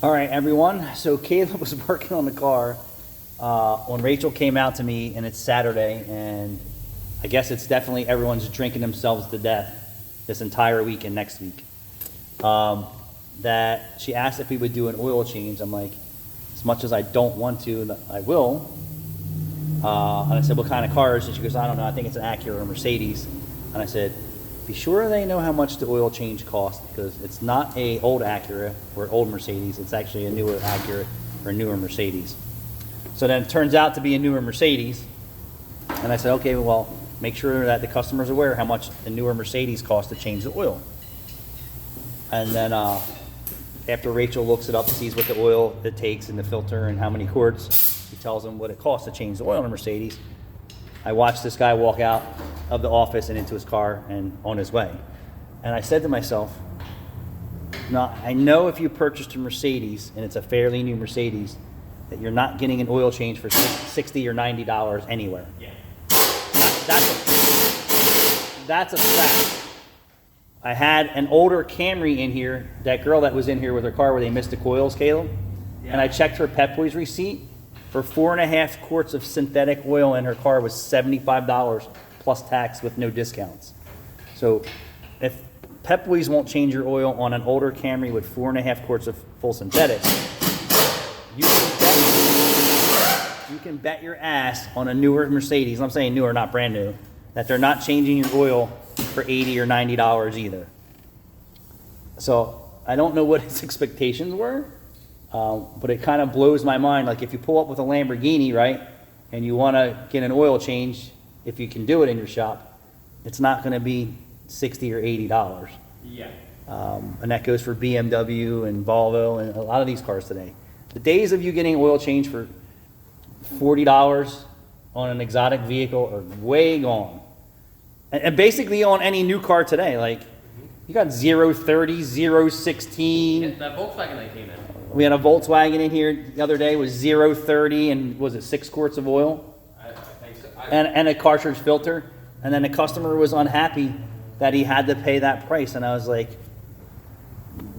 All right, everyone. So Caleb was working on the car when Rachel came out to me, and it's Saturday, and I guess it's definitely everyone's drinking themselves to death this entire week and next week. That she asked if we would do an oil change. I'm like, as much as I don't want to, I will. And I said, what kind of cars? And she goes, I don't know. I think it's an Acura or a Mercedes. And I said, be sure they know how much the oil change costs, because it's not a old Acura or old Mercedes. It's actually a newer Acura or a newer Mercedes. So then it turns out to be a newer Mercedes. And I said, okay, well, make sure that the customer's aware how much a newer Mercedes costs to change the oil. And then after Rachel looks it up, sees what the oil it takes in the filter and how many quarts, he tells them what it costs to change the oil in a Mercedes. I watched this guy walk out of the office and into his car and on his way. And I said to myself, now, I know if you purchased a Mercedes, and it's a fairly new Mercedes, that you're not getting an oil change for $60 or $90 anywhere. Yeah. That's a fact. I had an older Camry in here, that girl that was in here with her car where they missed the coils, Caleb, and I checked her Pep Boys receipt. For 4.5 quarts of synthetic oil in her car was $75 plus tax with no discounts. So if Pep Boys won't change your oil on an older Camry with 4.5 quarts of full synthetic, you can bet your ass on a newer Mercedes, I'm saying newer, not brand new, that they're not changing your oil for $80 or $90 either. So I don't know what his expectations were. But it kind of blows my mind. Like if you pull up with a Lamborghini, right, and you want to get an oil change, if you can do it in your shop, it's not going to be $60 or $80. Yeah. And that goes for BMW and Volvo and a lot of these cars today. The days of you getting oil change for $40 on an exotic vehicle are way gone. And basically on any new car today, like you got 0.30, 0.16. Yeah, that Volkswagen that came in. We had a Volkswagen in here the other day with 0.30 and was it 6 quarts of oil? I think so. And a cartridge filter. And then the customer was unhappy that he had to pay that price. And I was like,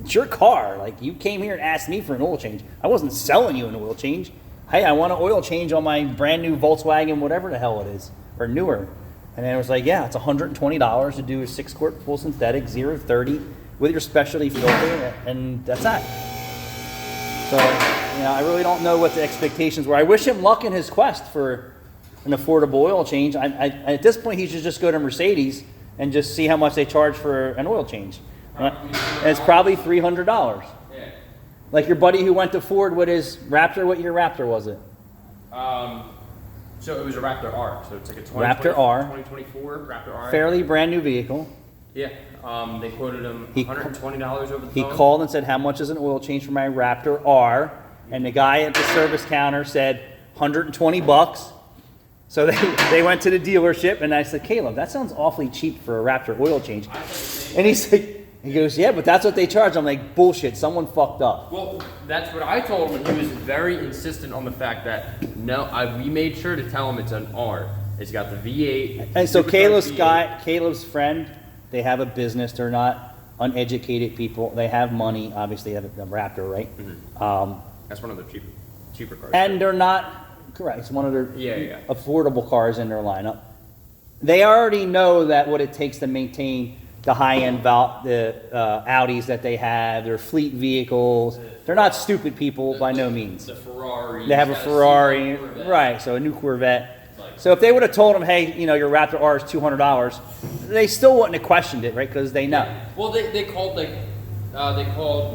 it's your car. Like you came here and asked me for an oil change. I wasn't selling you an oil change. Hey, I want an oil change on my brand new Volkswagen, whatever the hell it is, or newer. And then it was like, yeah, it's $120 to do a 6 quart full synthetic 0.30 with your specialty filter, and that's that. So, I really don't know what the expectations were. I wish him luck in his quest for an affordable oil change. At this point, he should just go to Mercedes and just see how much they charge for an oil change. And it's probably $300. Yeah. Like your buddy who went to Ford with his Raptor. What year Raptor was it? So it was a Raptor R. So it's like a Raptor R. 2024 Raptor R. Fairly brand new vehicle. Yeah. They quoted him $120 over the phone. He called and said, how much is an oil change for my Raptor R? And the guy at the service counter said, $120. So they went to the dealership, and I said, Caleb, that sounds awfully cheap for a Raptor oil change. And he goes, yeah, but that's what they charge. I'm like, bullshit, someone fucked up. Well, that's what I told him, and he was very insistent on the fact that, we made sure to tell him it's an R. It's got the V8. And so V8. Caleb's friend, they have a business. They're not uneducated people. They have money. Obviously, they have a Raptor, right? Mm-hmm. That's one of the cheaper cars. And they're not, correct, it's one of their Yeah. affordable cars in their lineup. They already know that what it takes to maintain the high-end Audis that they have, their fleet vehicles. They're not stupid people by no means. The Ferrari. They have a Ferrari, right, so a new Corvette. So if they would have told them, hey, your Raptor R is $200, they still wouldn't have questioned it, right, because they know. Well, they called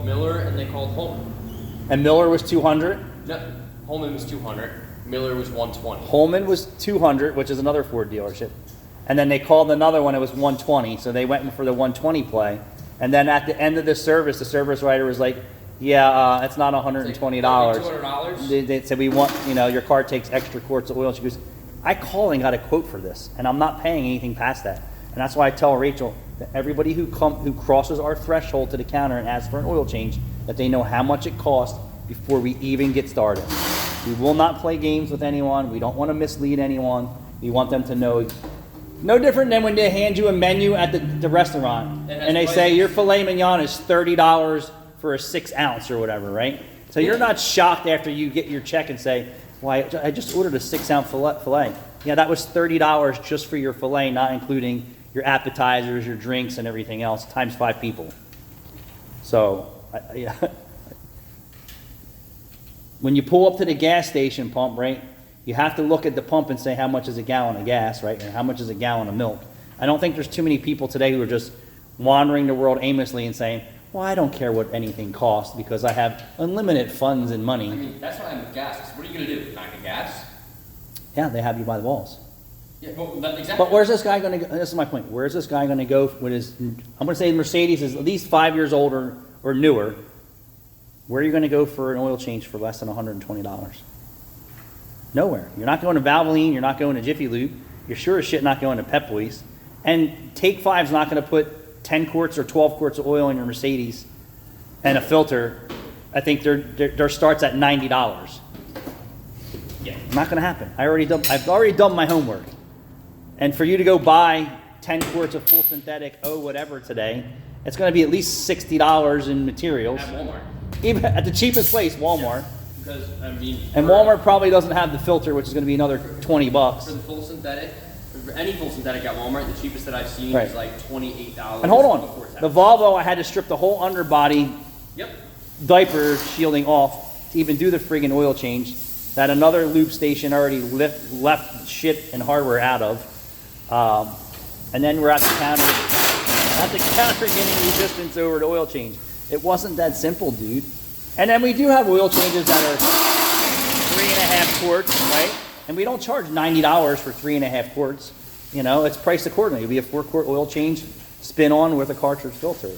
Miller and they called Holman. And Miller was $200? No, Holman was $200. Miller was $120. Holman was $200, which is another Ford dealership. And then they called another one, it was $120, so they went for the $120 play. And then at the end of the service writer was like, yeah, it's not $120. $200? They said, we want, your car takes extra quarts of oil. She goes, I called and got a quote for this, and I'm not paying anything past that. And that's why I tell Rachel that everybody who crosses our threshold to the counter and asks for an oil change, that they know how much it costs before we even get started. We will not play games with anyone. We don't want to mislead anyone. We want them to know. No different than when they hand you a menu at the restaurant and they say your filet mignon is $30 for a 6 ounce or whatever, right? So you're not shocked after you get your check and say, well, I just ordered a 6-ounce fillet. Yeah, that was $30 just for your fillet, not including your appetizers, your drinks, and everything else, times 5 people. So, yeah. When you pull up to the gas station pump, right, you have to look at the pump and say how much is a gallon of gas, right, and how much is a gallon of milk. I don't think there's too many people today who are just wandering the world aimlessly and saying, well, I don't care what anything costs because I have unlimited funds and money. I mean, that's why I'm with gas. 'Cause what are you gonna do? Not get gas? Yeah, they have you by the balls. Yeah, well, exactly. But where's this guy going to go? This is my point. Where's this guy going to go with his, I'm going to say Mercedes is at least 5 years older or newer. Where are you going to go for an oil change for less than $120? Nowhere. You're not going to Valvoline. You're not going to Jiffy Lube. You're sure as shit not going to Pep Boys. And Take 5's not going to put 10 quarts or 12 quarts of oil in your Mercedes and a filter. I think their starts at $90. Yeah. Not going to happen. I've already done my homework. And for you to go buy 10 quarts of full synthetic, whatever today, it's going to be at least $60 in materials. At Walmart. Even at the cheapest place, Walmart. Because, I mean... And Walmart probably doesn't have the filter, which is going to be another $20. For the full synthetic, for any full synthetic at Walmart, the cheapest that I've seen Right. is like $28. And hold on, before tax. the Volvo, I had to strip the whole underbody Yep. diaper shielding off to even do the friggin' oil change that another lube station already left shit and hardware out of. And then we're at the counter getting resistance over the oil change. It wasn't that simple, dude. And then we do have oil changes that are 3.5 quarts, right? And we don't charge $90 for 3.5 quarts. You know, it's priced accordingly. It'll be a 4-quart oil change, spin on with a cartridge filter.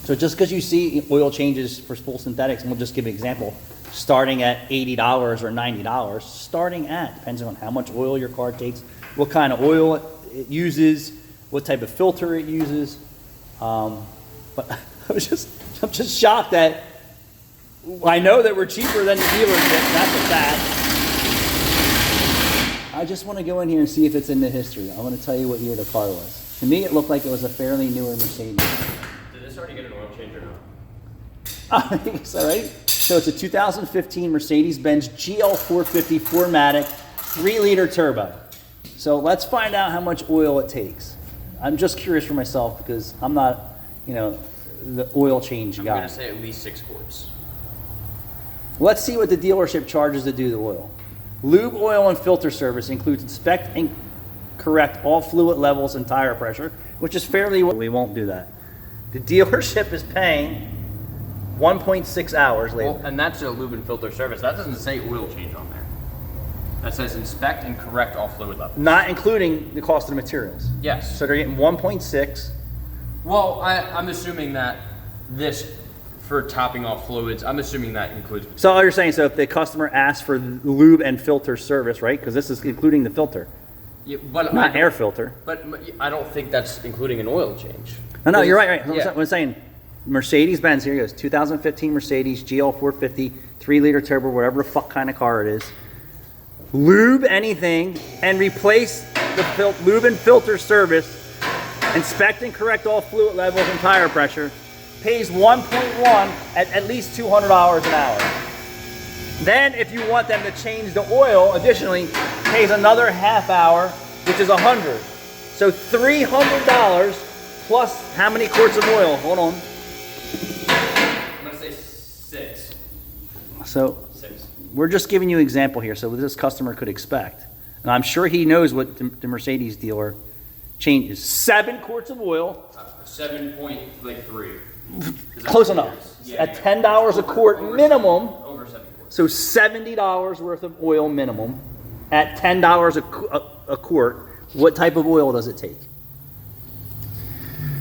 So just because you see oil changes for full synthetics, and we'll just give an example, starting at $80 or $90, starting at, depends on how much oil your car takes, what kind of oil it uses, what type of filter it uses. But I'm just shocked that I know that we're cheaper than the dealership. That's a fact. I just want to go in here and see if it's in the history. I want to tell you what year the car was. To me, it looked like it was a fairly newer Mercedes. Did this already get an oil change or not? I think it's all right. So it's a 2015 Mercedes-Benz GL450 4MATIC 3-liter turbo. So let's find out how much oil it takes. I'm just curious for myself because I'm not, the oil change I'm guy. going to say at least 6 quarts. Let's see what the dealership charges to do the oil. Lube, oil, and filter service includes inspect and correct all fluid levels and tire pressure, which is fairly well. We won't do that. The dealership is paying 1.6 hours later. Well, and that's a lube and filter service. That doesn't say oil change on there. That says inspect and correct all fluid levels. Not including the cost of the materials. Yes. So they're getting 1.6. Well, I'm assuming that this, for topping off fluids, I'm assuming that includes. So all you're saying, so if the customer asks for lube and filter service, right? Because this is including the filter, Yeah, but not air filter. But I don't think that's including an oil change. No, you're right. Yeah. I'm saying Mercedes-Benz, here it goes, 2015 Mercedes GL450, 3-liter turbo, whatever the fuck kind of car it is. Lube anything and replace the lube and filter service, inspect and correct all fluid levels and tire pressure, pays 1.1 at least $200 an hour. Then if you want them to change the oil, additionally, pays another half hour, which is $100. So $300 plus how many quarts of oil? Hold on. I'm going to say 6. So 6. we're just giving you an example here so this customer could expect. And I'm sure he knows what the Mercedes dealer changes. 7 quarts of oil. 7.3. Close enough. Yeah, At $10 a quart minimum. Over 7 quarts. So $70 worth of oil minimum at $10 a quart. What type of oil does it take?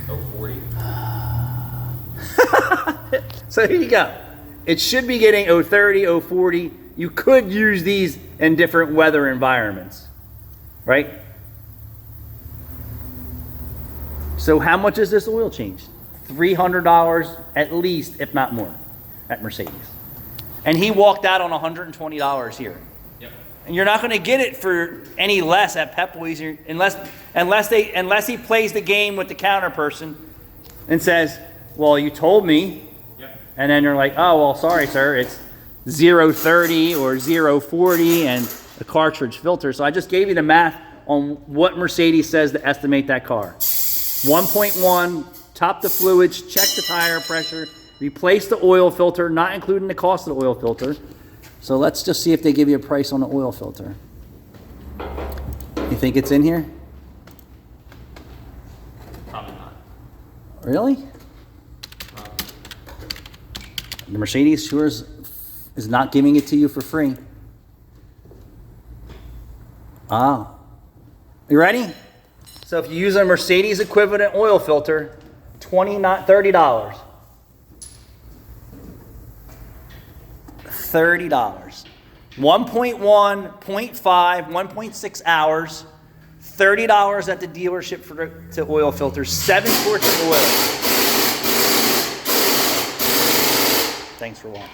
Oh, 40. So here you go. It should be getting 030, 040. You could use these in different weather environments, right? So how much is this oil change? $300 at least, if not more, at Mercedes. And he walked out on $120 here. Yep. And you're not going to get it for any less at Pep Boys unless he plays the game with the counter person and says, "Well, you told me." Yep. And then you're like, oh, well, sorry, sir, it's 0.30 or 0.40 and a cartridge filter. So I just gave you the math on what Mercedes says to estimate that car. 1.1, top the fluids, check the tire pressure, replace the oil filter, not including the cost of the oil filter. So let's just see if they give you a price on the oil filter. You think it's in here? Probably not. Really? The Mercedes sure is not giving it to you for free. Ah. You ready? So if you use a Mercedes equivalent oil filter, $30. 1.1, 0.5, 1.6 hours, $30 at the dealership for the oil filter, 7 quarts of oil. Thanks for watching.